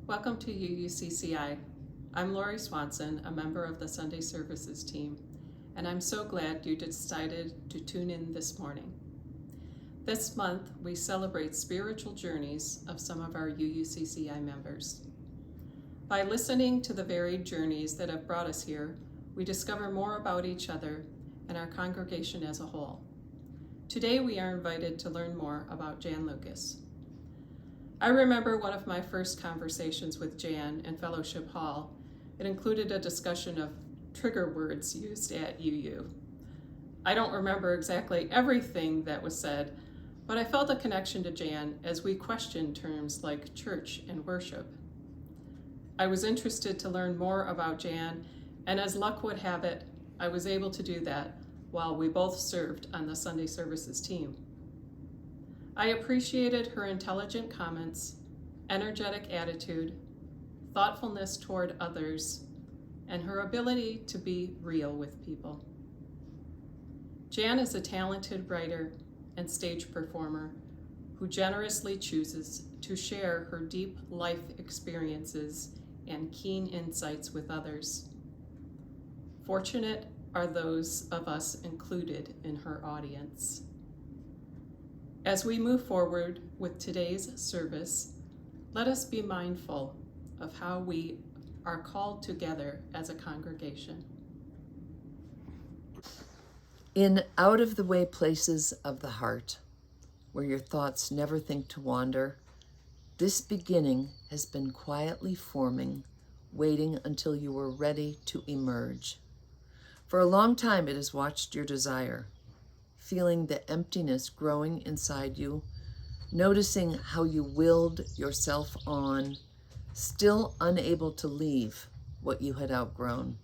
Welcome to UUCCI. I'm Lori Swanson, a member of the Sunday Services team, and I'm so glad you decided to tune in this morning. This month, we celebrate spiritual journeys of some of our UUCCI members. By listening to the varied journeys that have brought us here, we discover more about each other and our congregation as a whole. Today, we are invited to learn more about Jan Lucas. I remember one of my first conversations with Jan in Fellowship Hall. It included a discussion of trigger words used at UU. I don't remember exactly everything that was said, but I felt a connection to Jan as we questioned terms like church and worship. I was interested to learn more about Jan, and as luck would have it, I was able to do that while we both served on the Sunday Services team. I appreciated her intelligent comments, energetic attitude, thoughtfulness toward others, and her ability to be real with people. Jan is a talented writer and stage performer who generously chooses to share her deep life experiences and keen insights with others. Fortunate are those of us included in her audience. As we move forward with today's service, let us be mindful of how we are called together as a congregation. In out-of-the-way places of the heart, where your thoughts never think to wander, this beginning has been quietly forming, waiting until you were ready to emerge. For a long time it has watched your desire, feeling the emptiness growing inside you, noticing how you willed yourself on, still unable to leave what you had outgrown.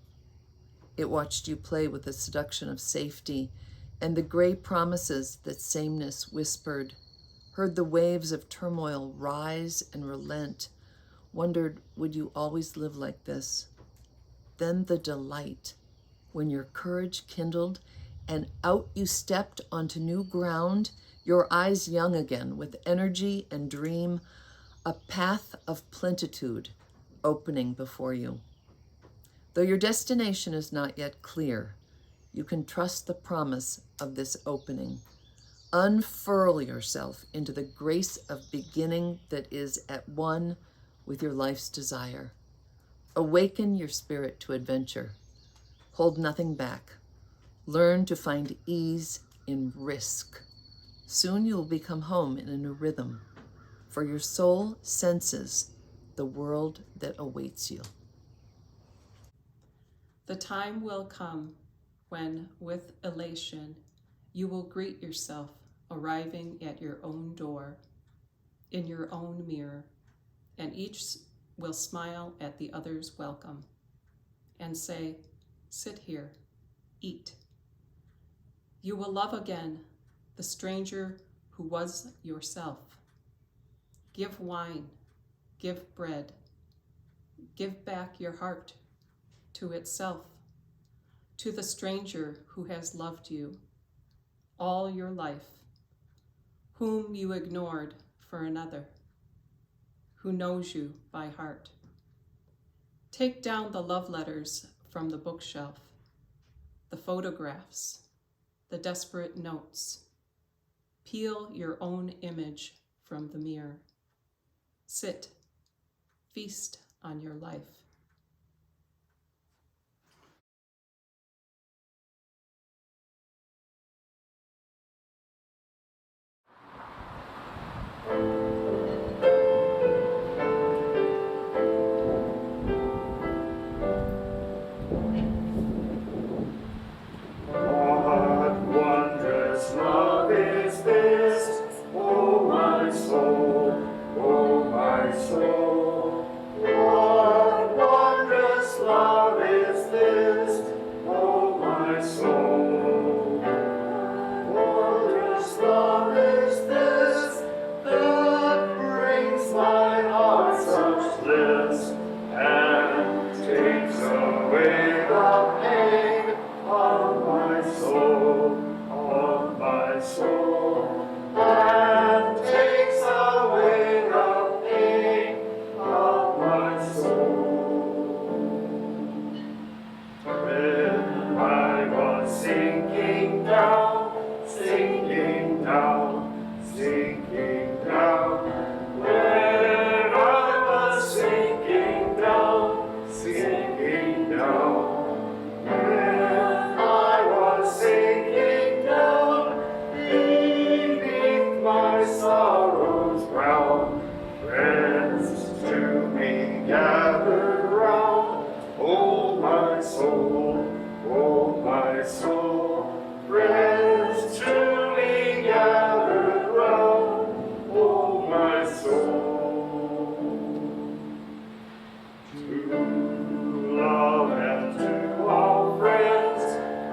It watched you play with the seduction of safety and the gray promises that sameness whispered, heard the waves of turmoil rise and relent, wondered, would you always live like this? Then the delight, when your courage kindled and out you stepped onto new ground, your eyes young again with energy and dream, a path of plenitude opening before you. Though your destination is not yet clear, you can trust the promise of this opening. Unfurl yourself into the grace of beginning that is at one with your life's desire. Awaken your spirit to adventure. Hold nothing back. Learn to find ease in risk. Soon you will become home in a new rhythm, for your soul senses the world that awaits you. The time will come when, with elation, you will greet yourself arriving at your own door, in your own mirror, and each will smile at the other's welcome and say, "Sit here, eat." You will love again the stranger who was yourself. Give wine, give bread, give back your heart to itself, to the stranger who has loved you all your life, whom you ignored for another, who knows you by heart. Take down the love letters from the bookshelf, the photographs, the desperate notes. Peel your own image from the mirror. Sit, feast on your life. What wondrous love is this, O my soul, O my soul? What wondrous love is this, O my soul? Wondrous love is this that brings my heart such bliss and takes away the pain of my soul, and takes away the pain of my soul. When I was sinking down, sinking down, sinking down, when I was sinking down, sinking down, when I was sinking down beneath my sorrow's ground, friends to me gathered round. Oh my soul, oh my soul, friends to me gathered round. Oh my soul, to love and to all friends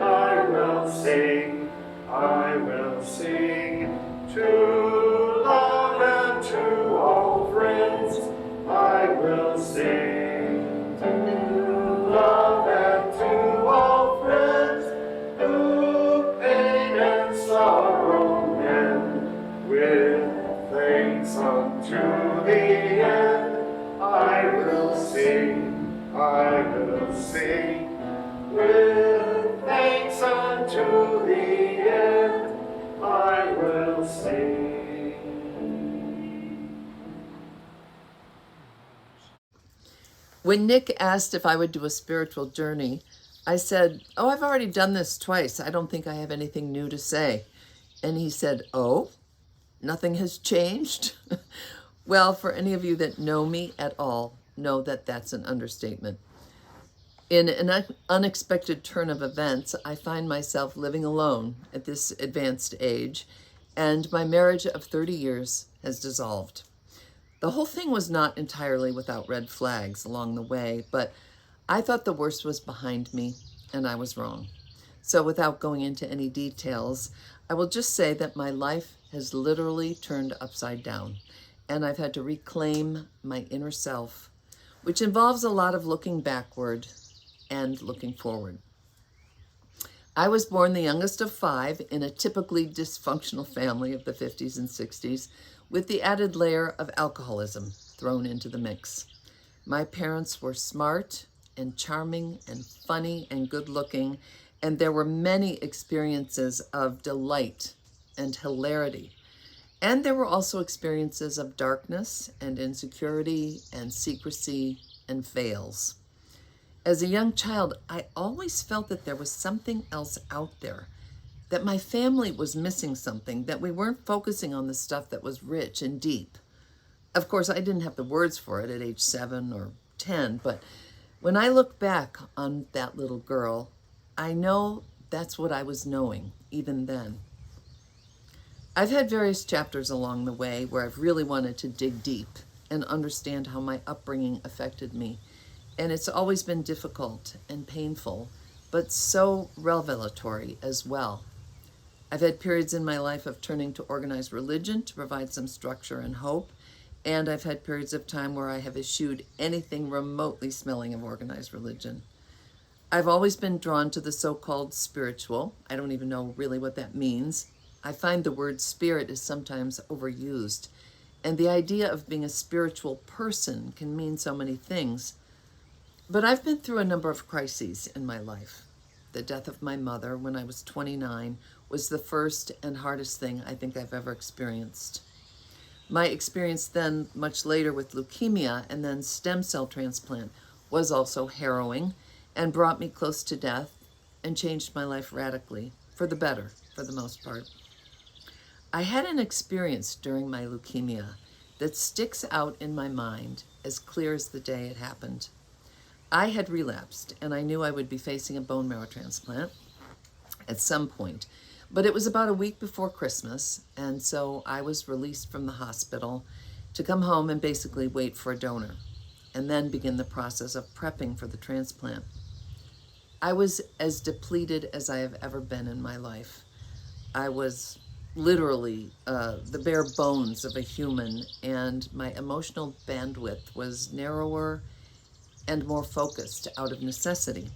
I will sing, I will sing. To love and to all friends I will sing. To love and to all friends who pain and sorrow mend, with thanks unto the end I will sing, I will sing. With thanks unto the end I will sing. When Nick asked if I would do a spiritual journey, I said, "Oh, I've already done this twice. I don't think I have anything new to say." And he said, "Oh, nothing has changed?" Well, for any of you that know me at all, know that that's an understatement. In an unexpected turn of events, I find myself living alone at this advanced age, and my marriage of 30 years has dissolved. The whole thing was not entirely without red flags along the way, but I thought the worst was behind me, and I was wrong. So without going into any details, I will just say that my life has literally turned upside down, and I've had to reclaim my inner self, which involves a lot of looking backward and looking forward. I was born the youngest of 5 in a typically dysfunctional family of the 50s and 60s, with the added layer of alcoholism thrown into the mix. My parents were smart and charming and funny and good looking, and there were many experiences of delight and hilarity. And there were also experiences of darkness and insecurity and secrecy and fails. As a young child, I always felt that there was something else out there, that my family was missing something, that we weren't focusing on the stuff that was rich and deep. Of course, I didn't have the words for it at age 7 or 10, but when I look back on that little girl, I know that's what I was knowing even then. I've had various chapters along the way where I've really wanted to dig deep and understand how my upbringing affected me. And it's always been difficult and painful, but so revelatory as well. I've had periods in my life of turning to organized religion to provide some structure and hope, and I've had periods of time where I have eschewed anything remotely smelling of organized religion. I've always been drawn to the so-called spiritual. I don't even know really what that means. I find the word spirit is sometimes overused, and the idea of being a spiritual person can mean so many things. But I've been through a number of crises in my life. The death of my mother when I was 29 was the first and hardest thing I think I've ever experienced. My experience then, much later with leukemia and then stem cell transplant, was also harrowing and brought me close to death and changed my life radically, for the better, for the most part. I had an experience during my leukemia that sticks out in my mind as clear as the day it happened. I had relapsed, and I knew I would be facing a bone marrow transplant at some point. But it was about a week before Christmas, and so I was released from the hospital to come home and basically wait for a donor, and then begin the process of prepping for the transplant. I was as depleted as I have ever been in my life. I was literally the bare bones of a human, and my emotional bandwidth was narrower and more focused out of necessity.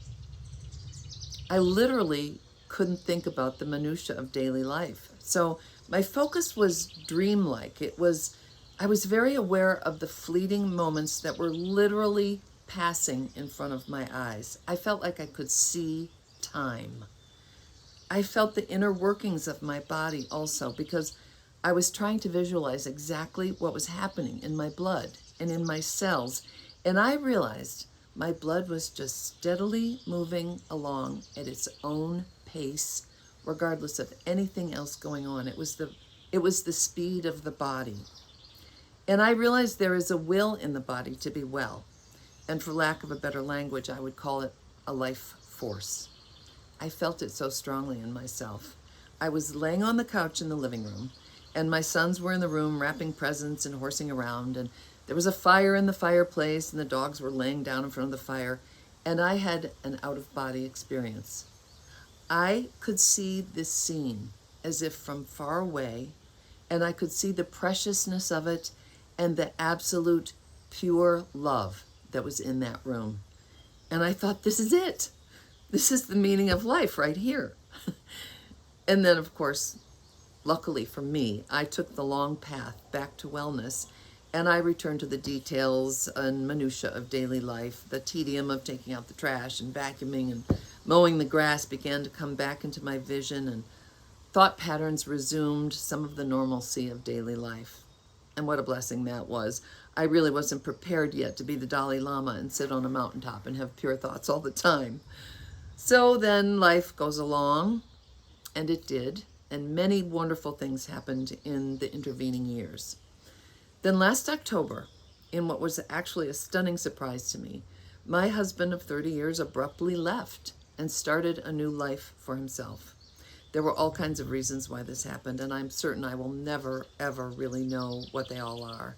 I literally couldn't think about the minutia of daily life. So my focus was dreamlike. I was very aware of the fleeting moments that were literally passing in front of my eyes. I felt like I could see time. I felt the inner workings of my body also, because I was trying to visualize exactly what was happening in my blood and in my cells. And I realized my blood was just steadily moving along at its own pace, regardless of anything else going on. It was the speed of the body. And I realized there is a will in the body to be well. And for lack of a better language, I would call it a life force. I felt it so strongly in myself. I was laying on the couch in the living room, and my sons were in the room wrapping presents and horsing around, and there was a fire in the fireplace, and the dogs were laying down in front of the fire, and I had an out-of-body experience. I could see this scene as if from far away, and I could see the preciousness of it and the absolute pure love that was in that room. And I thought, this is it. This is the meaning of life right here. And then, of course, luckily for me, I took the long path back to wellness, and I returned to the details and minutia of daily life. The tedium of taking out the trash and vacuuming and mowing the grass began to come back into my vision, and thought patterns resumed some of the normalcy of daily life. And what a blessing that was. I really wasn't prepared yet to be the Dalai Lama and sit on a mountaintop and have pure thoughts all the time. So then life goes along, and it did, and many wonderful things happened in the intervening years. Then last October, in what was actually a stunning surprise to me, my husband of 30 years abruptly left and started a new life for himself. There were all kinds of reasons why this happened, and I'm certain I will never, ever really know what they all are.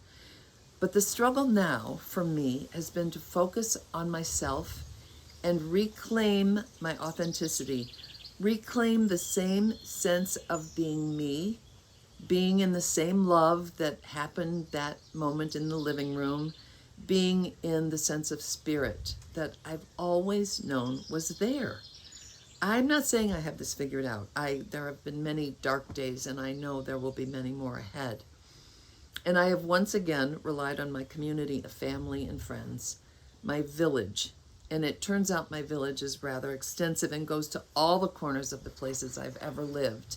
But the struggle now for me has been to focus on myself and reclaim my authenticity, reclaim the same sense of being me, being in the same love that happened that moment in the living room, being in the sense of spirit that I've always known was there. I'm not saying I have this figured out. There have been many dark days, and I know there will be many more ahead. And I have once again relied on my community of family and friends, my village. And it turns out my village is rather extensive and goes to all the corners of the places I've ever lived.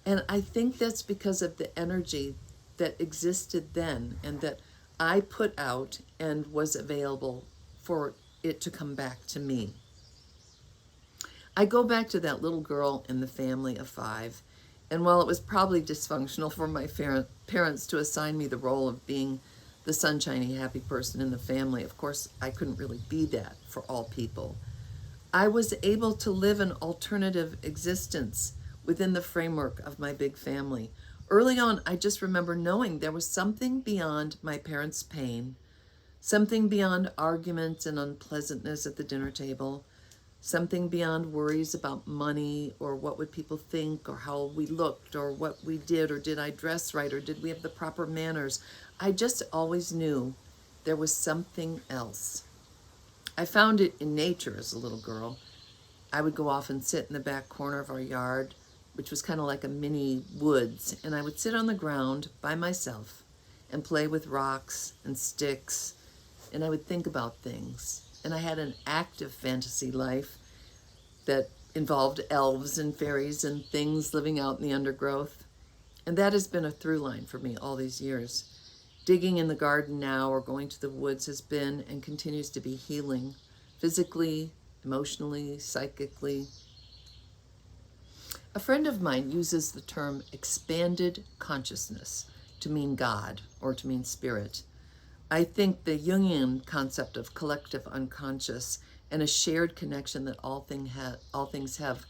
And I think that's because of the energy that existed then and that I put out and was available for it to come back to me. I go back to that little girl in the family of 5, and while it was probably dysfunctional for my parents to assign me the role of being the sunshiny, happy person in the family, of course, I couldn't really be that for all people. I was able to live an alternative existence within the framework of my big family. Early on, I just remember knowing there was something beyond my parents' pain, something beyond arguments and unpleasantness at the dinner table, something beyond worries about money or what would people think or how we looked or what we did or did I dress right or did we have the proper manners. I just always knew there was something else. I found it in nature as a little girl. I would go off and sit in the back corner of our yard, which was kind of like a mini woods, and I would sit on the ground by myself and play with rocks and sticks, and I would think about things. And I had an active fantasy life that involved elves and fairies and things living out in the undergrowth. And that has been a through line for me all these years. Digging in the garden now or going to the woods has been and continues to be healing, physically, emotionally, psychically. A friend of mine uses the term expanded consciousness to mean God or to mean spirit. I think the Jungian concept of collective unconscious and a shared connection that all things have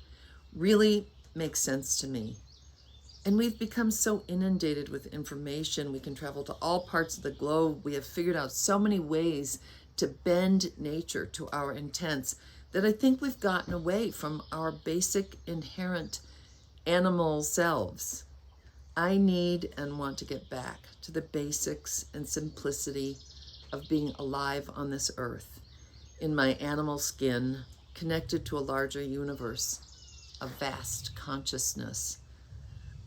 really makes sense to me. And we've become so inundated with information. We can travel to all parts of the globe. We have figured out so many ways to bend nature to our intents that I think we've gotten away from our basic inherent animal selves. I need and want to get back to the basics and simplicity of being alive on this earth, in my animal skin, connected to a larger universe, a vast consciousness.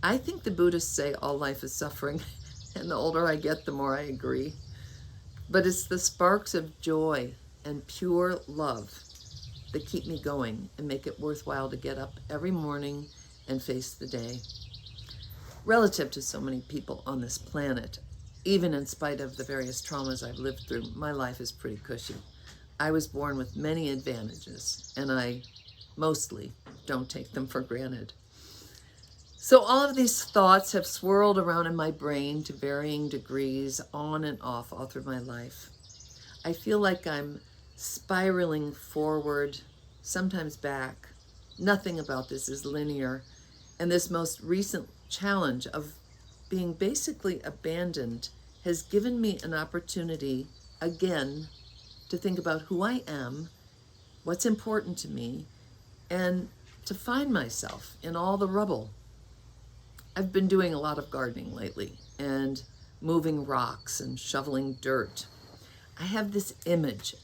I think the Buddhists say all life is suffering, and the older I get, the more I agree. But it's the sparks of joy and pure love that keep me going and make it worthwhile to get up every morning and face the day. Relative to so many people on this planet, even in spite of the various traumas I've lived through, my life is pretty cushy. I was born with many advantages, and I mostly don't take them for granted. So all of these thoughts have swirled around in my brain to varying degrees, on and off, all through my life. I feel like I'm spiraling forward, sometimes back. Nothing about this is linear. And this most recent challenge of being basically abandoned has given me an opportunity, again, to think about who I am, what's important to me, and to find myself in all the rubble. I've been doing a lot of gardening lately and moving rocks and shoveling dirt. I have this image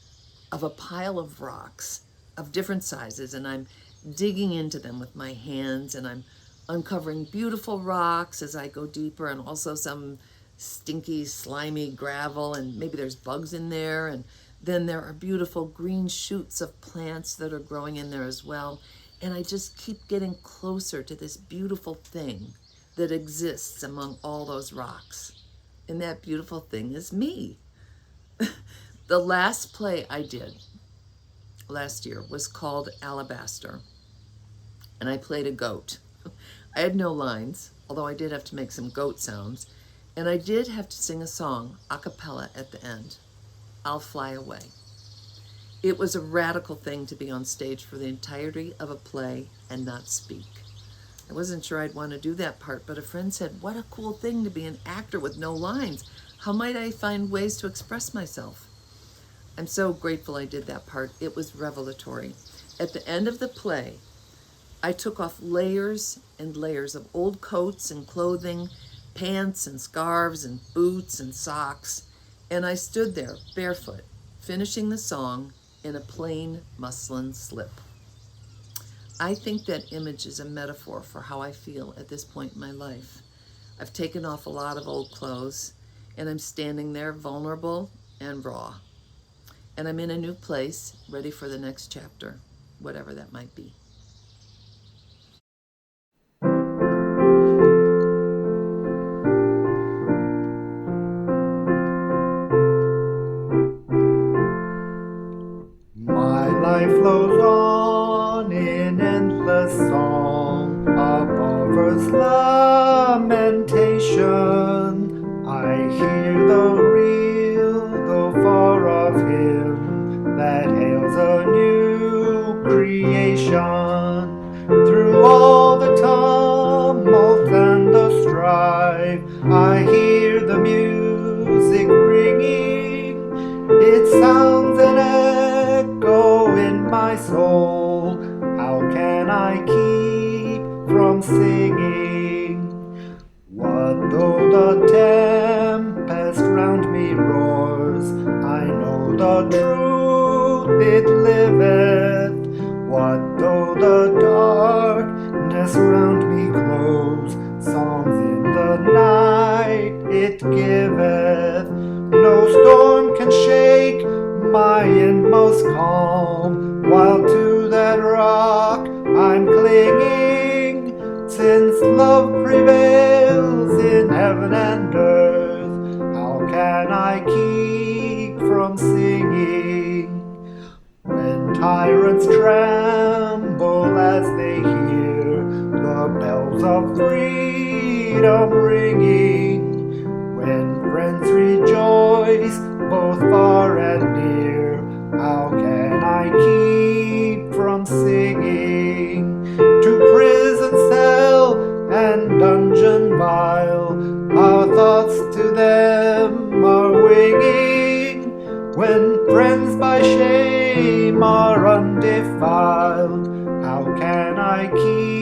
of a pile of rocks of different sizes, and I'm digging into them with my hands, and I'm uncovering beautiful rocks as I go deeper, and also some stinky, slimy gravel, and maybe there's bugs in there, and then there are beautiful green shoots of plants that are growing in there as well. And I just keep getting closer to this beautiful thing that exists among all those rocks. And that beautiful thing is me. The last play I did last year was called Alabaster, and I played a goat. I had no lines, although I did have to make some goat sounds, and I did have to sing a song a cappella at the end, I'll Fly Away. It was a radical thing to be on stage for the entirety of a play and not speak. I wasn't sure I'd want to do that part, but a friend said, what a cool thing to be an actor with no lines. How might I find ways to express myself? I'm so grateful I did that part. It was revelatory. At the end of the play, I took off layers and layers of old coats and clothing, pants and scarves and boots and socks, and I stood there barefoot, finishing the song in a plain muslin slip. I think that image is a metaphor for how I feel at this point in my life. I've taken off a lot of old clothes, and I'm standing there vulnerable and raw. And I'm in a new place, ready for the next chapter, whatever that might be. My life flows on in creation. I hear the real, though far off hymn that hails a new creation. Through all the tumult and the strife, I hear the music ringing. It sounds an echo in my soul. How can I keep from singing? What though the tempest round me roars? I know the truth, it liveth. What though the darkness round me glows? Songs in the night it giveth. No storm can shake my inmost calm, while to that rock I'm clinging. Since love prevails in heaven and earth, how can I keep from singing? When tyrants tremble as they hear the bells of freedom ringing, when friends rejoice both far and near, how can I keep from singing? To prison cell and dungeon vile, our thoughts to them are winging. When friends by shame are undefiled, how can I keep